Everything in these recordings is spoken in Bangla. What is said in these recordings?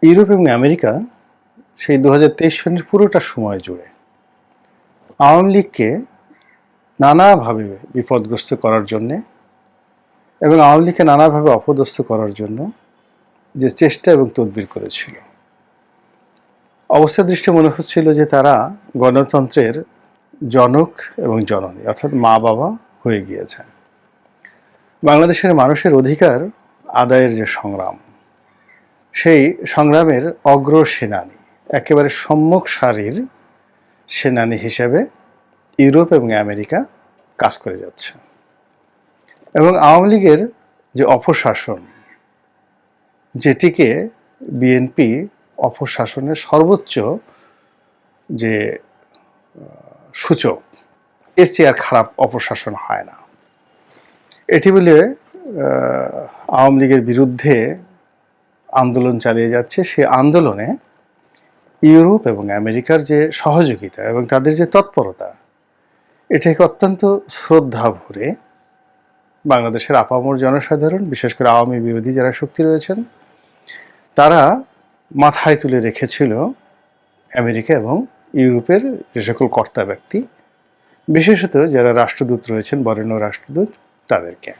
ইউরোপ এবং আমেরিকা সেই ২০২৩ সনের পুরোটা সময় জুড়ে আওয়ামী লীগকে নানাভাবে বিপদগ্রস্ত করার জন্যে এবং আওয়ামী লীগকে নানাভাবে অপদস্থ করার জন্য যে চেষ্টা এবং তদবির করেছিল, অবস্থা দৃষ্টে মনে হচ্ছিল যে তারা গণতন্ত্রের জনক এবং জননী অর্থাৎ মা বাবা হয়ে গিয়েছে। বাংলাদেশের মানুষের অধিকার আদায়ের যে সংগ্রাম, সেই সংগ্রামের অগ্রসেনানী, একেবারে সম্মুখ সারির সেনানী হিসেবে ইউরোপ এবং আমেরিকা কাজ করে যাচ্ছে। এবং আওয়ামী লীগের যে অপশাসন, যেটিকে বিএনপি অপশাসনের সর্বোচ্চ যে সূচক, এর চেয়ে আর খারাপ অপশাসন হয় না, এটি বলে আওয়ামী লীগের বিরুদ্ধে আন্দোলন চালিয়ে যাচ্ছে। সে আন্দোলনে ইউরোপ এবং আমেরিকার যে সহযোগিতা এবং তাদের যে তৎপরতা, এটাকে অত্যন্ত শ্রদ্ধা ভরে বাংলাদেশের আপামর জনসাধারণ, বিশেষ করে আওয়ামী বিরোধী যারা শক্তি রয়েছেন, তারা মাথায় তুলে রেখেছিল আমেরিকা এবং ইউরোপের যে সকল কর্তা ব্যক্তি, বিশেষত যারা রাষ্ট্রদূত রয়েছেন, বরেণ্য রাষ্ট্রদূত, তাদেরকে।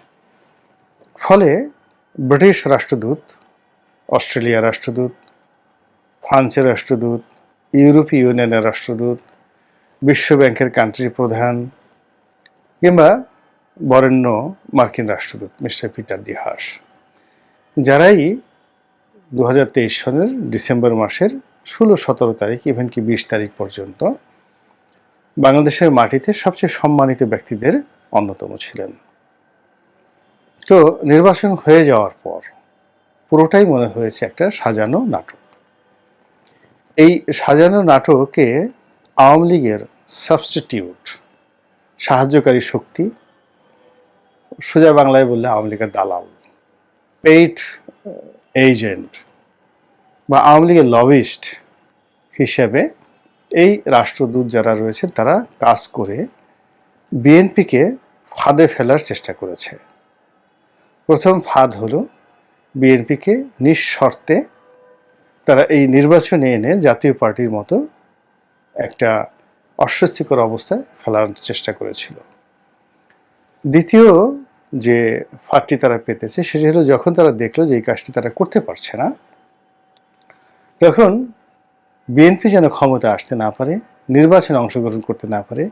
ফলে ব্রিটিশ রাষ্ট্রদূত, অস্ট্রেলিয়ার রাষ্ট্রদূত, ফ্রান্সের রাষ্ট্রদূত, ইউরোপীয় ইউনিয়নের রাষ্ট্রদূত, বিশ্ব ব্যাংকের কান্ট্রি প্রধান কিংবা বরেণ্য মার্কিন রাষ্ট্রদূত মিস্টার পিটার ডি হাস, যারাই ২০২৩ সনের ডিসেম্বর মাসের ১৬-১৭ তারিখ, ইভেন কি ২০ তারিখ পর্যন্ত বাংলাদেশের মাটিতে সবচেয়ে সম্মানিত ব্যক্তিদের অন্যতম ছিলেন। তো নির্বাচন হয়ে যাওয়ার পর পুরোটাই মনে হয়েছে একটা সাজানো নাটক। এই সাজানো নাটকে আওয়ামী লীগের সাবস্টিটিউট, সাহায্যকারী শক্তি, সোজা বাংলায় বললে আওয়ামী লীগের দালাল, পেইড এজেন্ট বা আওয়ামী লীগের লবিস্ট হিসেবে এই রাষ্ট্রদূত যারা রয়েছেন তারা কাজ করে বিএনপিকে ফাঁদে ফেলার চেষ্টা করেছে। প্রথম ফাঁদ হলো বিএনপিকে নিঃশর্তে তারা এই নির্বাচনে এনে জাতীয় পার্টির মতো একটা অস্বস্তিকর অবস্থায় ফেলার চেষ্টা করেছিল। দ্বিতীয় যে ফাঁদটি তারা পেতেছে সেটি হলো, যখন তারা দেখলো যে এই কাজটি তারা করতে পারছে না, তখন বিএনপি যেন ক্ষমতা আসতে না পারে, নির্বাচনে অংশগ্রহণ করতে না পারে,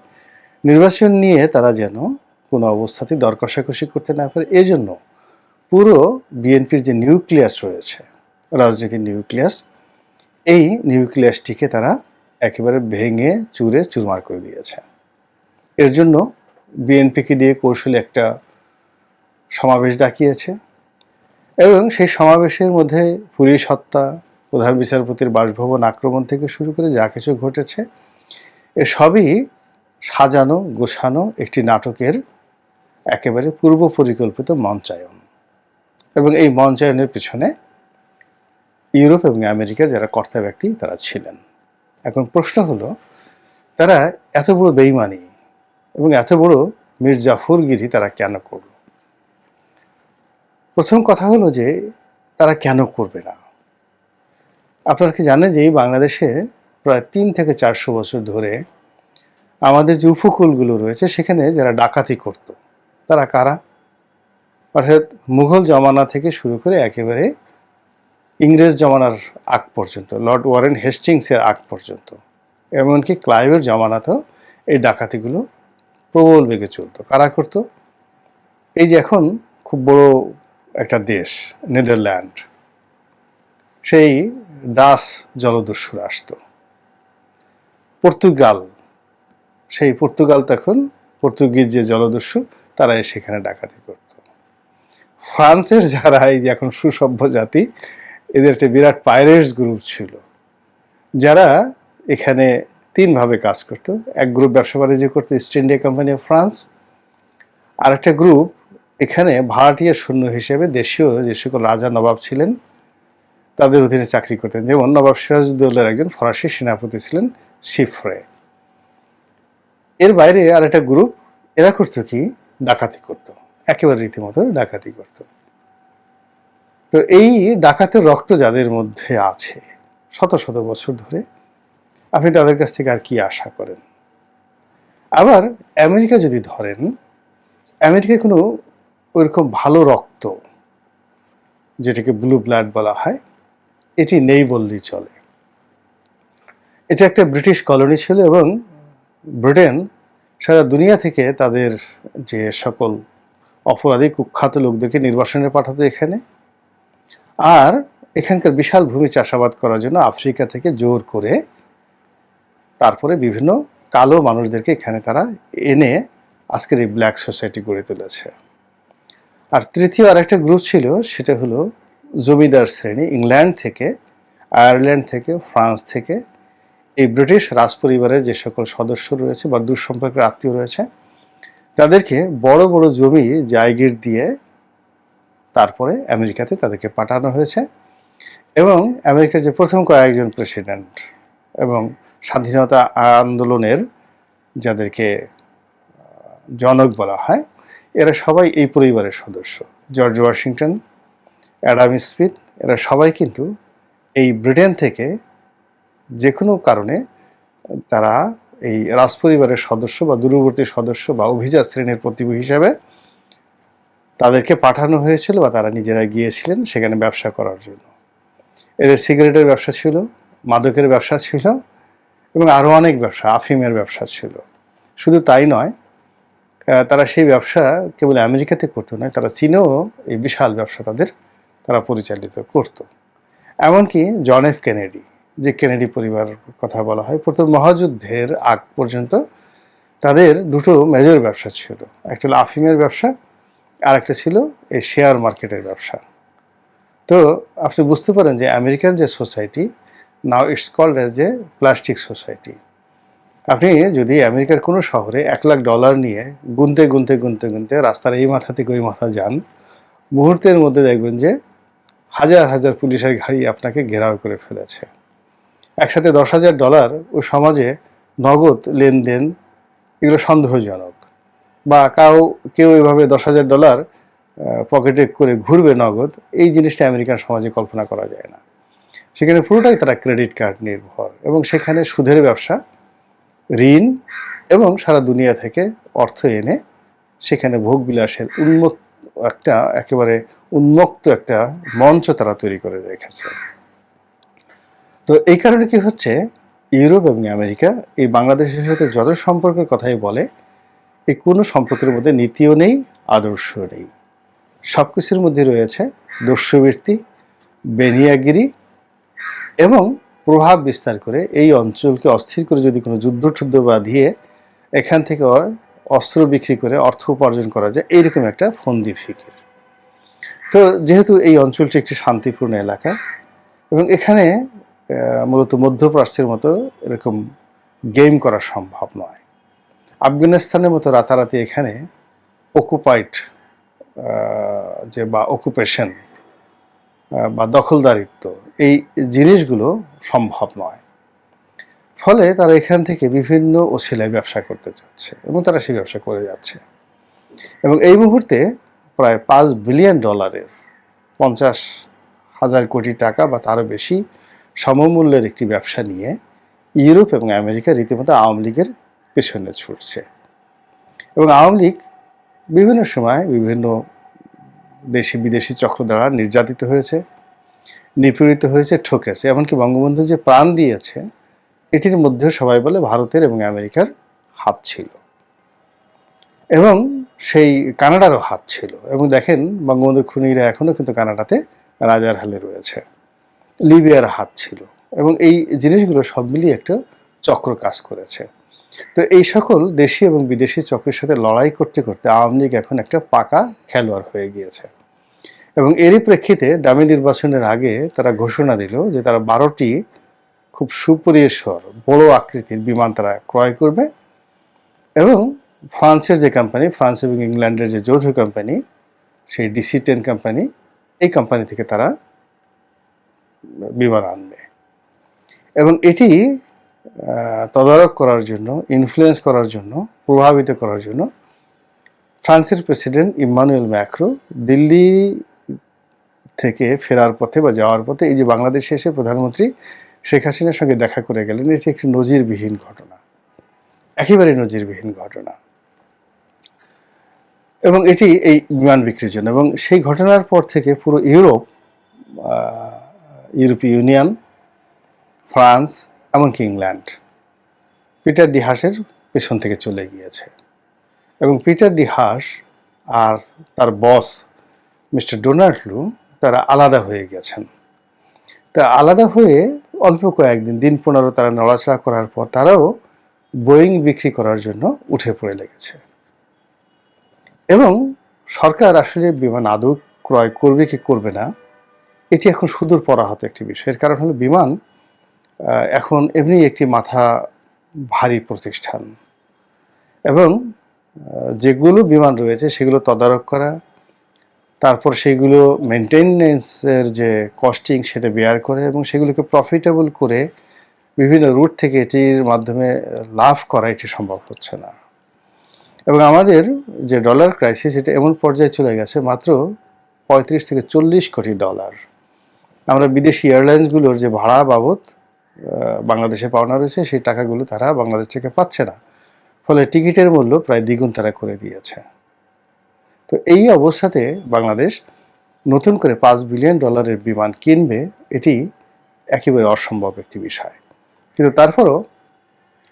নির্বাচন নিয়ে তারা যেন কোনো অবস্থাতেই দর কষাকষি করতে না পারে, এজন্য পুরো বিএনপির যে নিউক্লিয়াস রয়েছে, রাজনীতির নিউক্লিয়াস, এই নিউক্লিয়াসটিকে তারা একেবারে ভেঙে চুরে চুরমার করে দিয়েছে। এর জন্য বিএনপিকে দিয়ে কৌশলে একটা সমাবেশ ডাকিয়েছে এবং সেই সমাবেশের মধ্যে পুলিশ হত্যা, প্রধান বিচারপতির বাসভবন আক্রমণ থেকে শুরু করে যা কিছু ঘটেছে, এ সবই সাজানো গোছানো একটি নাটকের একেবারে পূর্ব পরিকল্পিত মঞ্চায়ন। এবং এই মঞ্চায়নের পিছনে ইউরোপ এবং আমেরিকার যারা কর্তা ব্যক্তি তারা ছিলেন। এখন প্রশ্ন হলো, তারা এত বড় বেইমানি এবং এত বড় মির্জাফরগিরি তারা কেন করল? প্রথম কথা হলো যে তারা কেন করবে না। আপনারা কি জানেন যে এই বাংলাদেশে প্রায় ৩ থেকে ৪০০ বছর ধরে আমাদের যে উপকূলগুলো রয়েছে সেখানে যারা ডাকাতি করত তারা কারা? অর্থাৎ মুঘল জমানা থেকে শুরু করে একেবারে ইংরেজ জমানার আগ পর্যন্ত, লর্ড ওয়ারেন হেস্টিংসের আগ পর্যন্ত, এমনকি ক্লাইভের জমানাতেও এই ডাকাতিগুলো প্রবল বেগে চলত। কারা করত? এই যে এখন খুব বড় একটা দেশ নেদারল্যান্ড, সেই ডাচ জলদস্যুরা আসত। পর্তুগাল, সেই পর্তুগাল তখন পর্তুগিজ যে জলদস্যু তারা সেখানে ডাকাতি করত। ফ্রান্সের যারা এই যে এখন সুসভ্য জাতি, এদের একটা বিরাট পাইরেটস গ্রুপ ছিল যারা এখানে ৩ ভাবে কাজ করত। এক গ্রুপ ব্যবসা বাণিজ্য করতো East India Company of France, আর একটা গ্রুপ এখানে ভাড়াটিয়া সৈন্য হিসেবে দেশীয় যে সকল রাজা নবাব ছিলেন তাদের অধীনে চাকরি করতেন। যেমন নবাব সিরাজউদ্দৌলার একজন ফরাসি সেনাপতি ছিলেন শিফরে। এর বাইরে আর একটা গ্রুপ, এরা করতো কি, ডাকাতি করত, একেবারে রীতিমতো ডাকাতি করত। তো এই ডাকাতের রক্ত যাদের মধ্যে আছে শত শত বছর ধরে, আপনি তাদের কাছ থেকে আর কি আশা করেন? আবার আমেরিকা যদি ধরেন, আমেরিকায় কোনো ওইরকম ভালো রক্ত, যেটাকে ব্লু ব্লাড বলা হয়, এটি নেই বললেই চলে। এটা একটা ব্রিটিশ কলোনি ছিল এবং ব্রিটেন সারা দুনিয়া থেকে তাদের যে সকল অপরাধী কুখ্যাত লোকদেরকে নির্বাসনে পাঠাতো এখানে, আর এখানকার বিশাল ভূমি চাষাবাদ করার জন্য আফ্রিকা থেকে জোর করে তারপরে বিভিন্ন কালো মানুষদেরকে এখানে তারা এনে আজকের এই ব্ল্যাক সোসাইটি গড়ে তুলেছে। আর তৃতীয় আরেকটা গ্রুপ ছিল, সেটা হলো জমিদার শ্রেণী, ইংল্যান্ড থেকে, আয়ারল্যান্ড থেকে, ফ্রান্স থেকে, এই ব্রিটিশ রাজপরিবারের যে সকল সদস্য রয়েছে বা দূর সম্পর্কের আত্মীয় রয়েছে, তাদেরকে বড় বড় জমি জায়গির দিয়ে তারপরে আমেরিকাতে তাদেরকে পাঠানো হয়েছে। এবং আমেরিকার যে প্রথম কয়েকজন প্রেসিডেন্ট এবং স্বাধীনতা আন্দোলনের যাদেরকে জনক বলা হয়, এরা সবাই এই পরিবারের সদস্য। জর্জ ওয়াশিংটন, অ্যাডাম স্মিথ, এরা সবাই কিন্তু এই ব্রিটেন থেকে যে কোনো কারণে তারা এই রাজপরিবারের সদস্য বা দূরবর্তী সদস্য বা অভিজাত শ্রেণীর প্রতিনিধি হিসাবে তাদেরকে পাঠানো হয়েছিল বা তারা নিজেরা গিয়েছিলেন সেখানে ব্যবসা করার জন্য। এদের সিগারেটের ব্যবসা ছিল, মাদকের ব্যবসা ছিল এবং আরও অনেক ব্যবসা, আফিমের ব্যবসা ছিল। শুধু তাই নয়, তারা সেই ব্যবসা কেবল আমেরিকাতে করতো নয়, তারা চীনেও এই বিশাল ব্যবসা তারা পরিচালিত করত। এমনকি জন এফ কেনেডি, যে কেনেডি পরিবার কথা বলা হয়, প্রথম মহাযুদ্ধের আগ পর্যন্ত তাদের দুটো মেজর ব্যবসা ছিল, একটা হলো আফিমের ব্যবসা আর একটা ছিল এই শেয়ার মার্কেটের ব্যবসা। তো আপনি বুঝতে পারেন যে আমেরিকান যে society, now it's called as a plastic society. আপনি যদি আমেরিকার কোনো শহরে $1,00,000 নিয়ে গুনতে গুনতে গুনতে গুনতে রাস্তার এই মাথা থেকে ওই মাথা যান, মুহূর্তের মধ্যে দেখবেন যে হাজার হাজার পুলিশের গাড়ি আপনাকে ঘেরাও করে ফেলেছে। একসাথে $10,000 ও সমাজে নগদ লেনদেন, এগুলো সন্দেহজনক। বা কেউ এভাবে $10,000 পকেটে করে ঘুরবে নগদ, এই জিনিসটা আমেরিকান সমাজে কল্পনা করা যায় না। সেখানে পুরোটাই তারা ক্রেডিট কার্ড নির্ভর এবং সেখানে সুদের ব্যবসা, ঋণ এবং সারা দুনিয়া থেকে অর্থ এনে সেখানে ভোগবিলাসের একেবারে উন্মুক্ত একটা মঞ্চ তারা তৈরি করে রেখেছে। তো এই কারণে কি হচ্ছে, ইউরোপ এবং আমেরিকা এই বাংলাদেশের সাথে যত সম্পর্কের কথাই বলে, এই কোনো সম্পর্কের মধ্যে নীতিও নেই, আদর্শ নেই। সব কিছুর মধ্যে রয়েছে দস্যুবৃত্তি, বেনিয়াগিরি এবং প্রভাব বিস্তার করে এই অঞ্চলকে অস্থির করে যদি কোনো যুদ্ধ বাঁধিয়ে এখান থেকে অস্ত্র বিক্রি করে অর্থ উপার্জন করা যায়, এইরকম একটা ফন্দি ফিকির। তো যেহেতু এই অঞ্চলটি একটি শান্তিপূর্ণ এলাকা এবং এখানে মূলত মধ্যপ্রাচ্যের মতো এরকম গেম করা সম্ভব নয়। আফগানিস্তানের মতো রাতারাতি এখানে অকুপাইড বা অকুপেশন বা দখলদারিত্ব, এই জিনিসগুলো সম্ভব নয়। ফলে তারা এখান থেকে বিভিন্ন ওসিলায় ব্যবসা করতে চাচ্ছে এবং তারা সেই ব্যবসা করে যাচ্ছে। এবং এই মুহূর্তে প্রায় $5 বিলিয়ন, 50,000 কোটি টাকা বা তারও বেশি সমমূল্যের একটি ব্যবসা নিয়ে ইউরোপ এবং আমেরিকা রীতিমতো আওয়ামী লীগের পেছনে ছুটছে। এবং আওয়ামী লীগ বিভিন্ন সময় বিভিন্ন দেশি বিদেশি চক্র দ্বারা নির্যাতিত হয়েছে, নিপীড়িত হয়েছে, ঠকেছে। এমনকি বঙ্গবন্ধু যে প্রাণ দিয়েছে, এটির মধ্যেও সবাই বলে ভারতের এবং আমেরিকার হাত ছিল এবং সেই কানাডারও হাত ছিল। এবং দেখেন বঙ্গবন্ধুর খুনিরা এখনো কিন্তু কানাডাতে রাজার হালে রয়েছে, লিবিয়ার হাত ছিল এবং এই জিনিসগুলো সব মিলিয়ে একটা চক্র কাজ করেছে। তো এই সকল দেশি এবং বিদেশি চক্রের সাথে লড়াই করতে করতে আওয়ামী লীগ এখন একটা পাকা খেলোয়াড় হয়ে গিয়েছে। এবং এরই প্রেক্ষিতে ডামি নির্বাচনের আগে তারা ঘোষণা দিল যে তারা 12টি খুব সুপরিসর বড় আকৃতির বিমান তারা ক্রয় করবে এবং ফ্রান্সের যে কোম্পানি, ফ্রান্স এবং ইংল্যান্ডের যে যৌথ কোম্পানি, সেই DC-10 কোম্পানি, এই কোম্পানি থেকে তারা বিমান আনবে। এবং এটি তদারক করার জন্য, ইনফ্লুয়েন্স করার জন্য, প্রভাবিত করার জন্য ফ্রান্সের প্রেসিডেন্ট ইম্মানুয়েল ম্যাক্রো দিল্লি থেকে ফেরার পথে বা যাওয়ার পথে এই যে বাংলাদেশে এসে প্রধানমন্ত্রী শেখ হাসিনার সঙ্গে দেখা করে গেলেন, এটি একটি নজিরবিহীন ঘটনা, একেবারে নজিরবিহীন ঘটনা। এবং এটি এই বিমান বিক্রির জন্য, এবং সেই ঘটনার পর থেকে পুরো ইউরোপীয় ইউনিয়ন, ফ্রান্স, এমনকি ইংল্যান্ড পিটার ডি হাসের পেছন থেকে চলে গিয়েছে। এবং পিটার ডি হাস আর তার বস মিস্টার ডোনাল্ড লু তারা আলাদা হয়ে গেছেন। তা আলাদা হয়ে অল্প কয়েকদিন, দিন 15 তারা নড়াচড়া করার পর তারাও বোয়িং বিক্রি করার জন্য উঠে পড়ে লেগেছে। এবং সরকার আসলে বিমান আদৌ ক্রয় করবে কি করবে না, এটি এখন সুদূর পরাহত একটি বিষয়। এর কারণ হলো বিমান এখন এমনি একটি মাথা ভারী প্রতিষ্ঠান, এবং যেগুলো বিমান রয়েছে সেগুলো তদারক করা, তারপর সেগুলো মেনটেনেন্সের যে কস্টিং সেটা বেয়ার করে, এবং সেগুলোকে প্রফিটেবল করে বিভিন্ন রুট থেকে এটির মাধ্যমে লাভ করা, এটি সম্ভব হচ্ছে না। এবং আমাদের যে ডলার ক্রাইসিস, এটা এমন পর্যায়ে চলে গেছে, মাত্র 35 থেকে 40 কোটি ডলার আমরা বিদেশি এয়ারলাইন্সগুলোর যে ভাড়া বাবদ বাংলাদেশে পাওনা রয়েছে, সেই টাকাগুলো তারা বাংলাদেশ থেকে পাচ্ছে না। ফলে টিকিটের মূল্য প্রায় দ্বিগুণ তারা করে দিয়েছে। তো এই অবস্থাতে বাংলাদেশ নতুন করে $5 বিলিয়ন বিমান কিনবে, এটি একেবারে অসম্ভব একটি বিষয়। কিন্তু তারপরও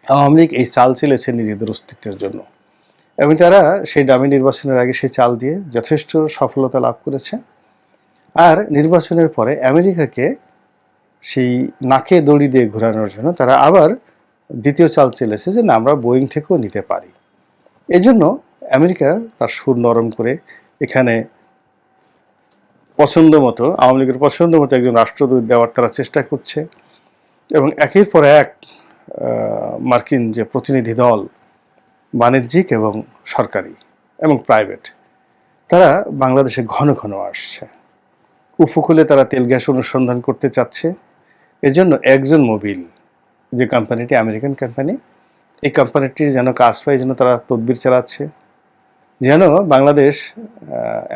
আওয়ামী লীগ এই চাল চেলেছে নিজেদের অস্তিত্বের জন্য, এবং তারা সেই দামি নির্বাচনের আগে সেই চাল দিয়ে যথেষ্ট সফলতা লাভ করেছে। আর নির্বাচনের পরে আমেরিকাকে সেই নাকে দড়ি দিয়ে ঘোরানোর জন্য তারা আবার দ্বিতীয় চাল চেলেছে যে না, আমরা বোয়িং থেকেও নিতে পারি। এই জন্য আমেরিকা তার সুর নরম করে এখানে পছন্দ মতো, আওয়ামী লীগের পছন্দ মতো একজন রাষ্ট্রদূত দেওয়ার তারা চেষ্টা করছে। এবং একের পর এক মার্কিন যে প্রতিনিধি দল, বাণিজ্যিক এবং সরকারি এবং প্রাইভেট, তারা বাংলাদেশে ঘন ঘন আসছে। উপকূলে তারা তেল গ্যাস অনুসন্ধান করতে চাচ্ছে। এজন্য একজন মোবিল, যে কোম্পানিটি আমেরিকান কোম্পানি, এই কোম্পানিটি যেন কাজ পায়, যেন তারা তদবির চালাচ্ছে, যেন বাংলাদেশ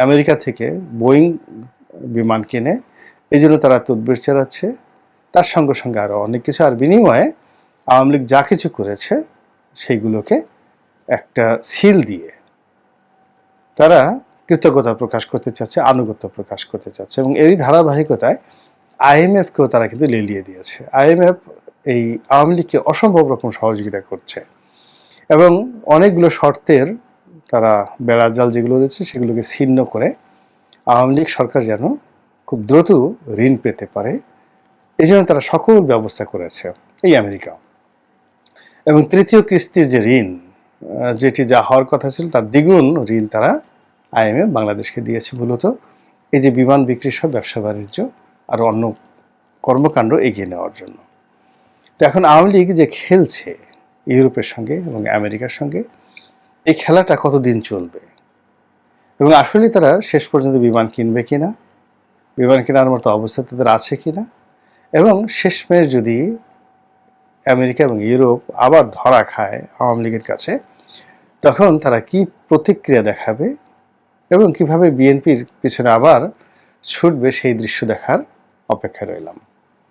আমেরিকা থেকে বোয়িং বিমান কিনে, এই জন্য তারা তদবির চালাচ্ছে। তার সঙ্গে সঙ্গে আরও অনেক কিছু। আর বিনিময়ে আওয়ামী লীগ যা কিছু করেছে সেইগুলোকে একটা সিল দিয়ে তারা কৃতজ্ঞতা প্রকাশ করতে চাচ্ছে, আনুগত্য প্রকাশ করতে চাচ্ছে। এবং এরই ধারাবাহিকতায় আইএমএফকেও তারা কিন্তু লেলিয়ে দিয়েছে। আইএমএফ এই আওয়ামী লীগকে অসম্ভব রকম সহযোগিতা করছে, এবং অনেকগুলো শর্তের তারা বেড়াজাল যেগুলো রয়েছে সেগুলোকে ছিন্ন করে আওয়ামী লীগ সরকার যেন খুব দ্রুত ঋণ পেতে পারে, এই জন্য তারা সকল ব্যবস্থা করেছে এই আমেরিকা। এবং তৃতীয় কিস্তির যে ঋণ, যেটি যা হওয়ার কথা ছিল তার দ্বিগুণ ঋণ তারা আইএমএফ বাংলাদেশকে দিয়েছে, মূলত এই যে বিমান বিক্রি সহ ব্যবসা বাণিজ্য আর অন্য কর্মকাণ্ড এগিয়ে নেওয়ার জন্য। তো এখন আওয়ামী লীগ যে খেলছে ইউরোপের সঙ্গে এবং আমেরিকার সঙ্গে, এই খেলাটা কতদিন চলবে, এবং আসলে তারা শেষ পর্যন্ত বিমান কিনবে কিনা, বিমান কেনার মতো অবস্থা তাদের আছে কিনা, এবং শেষমেশ যদি আমেরিকা এবং ইউরোপ আবার ধরা খায় আওয়ামী লীগের কাছে, তখন তারা কি প্রতিক্রিয়া দেখাবে এবং কিভাবে বিএনপির পিছনে আবার ছুটবে, সেই দৃশ্য দেখার অপেক্ষায় রইলাম।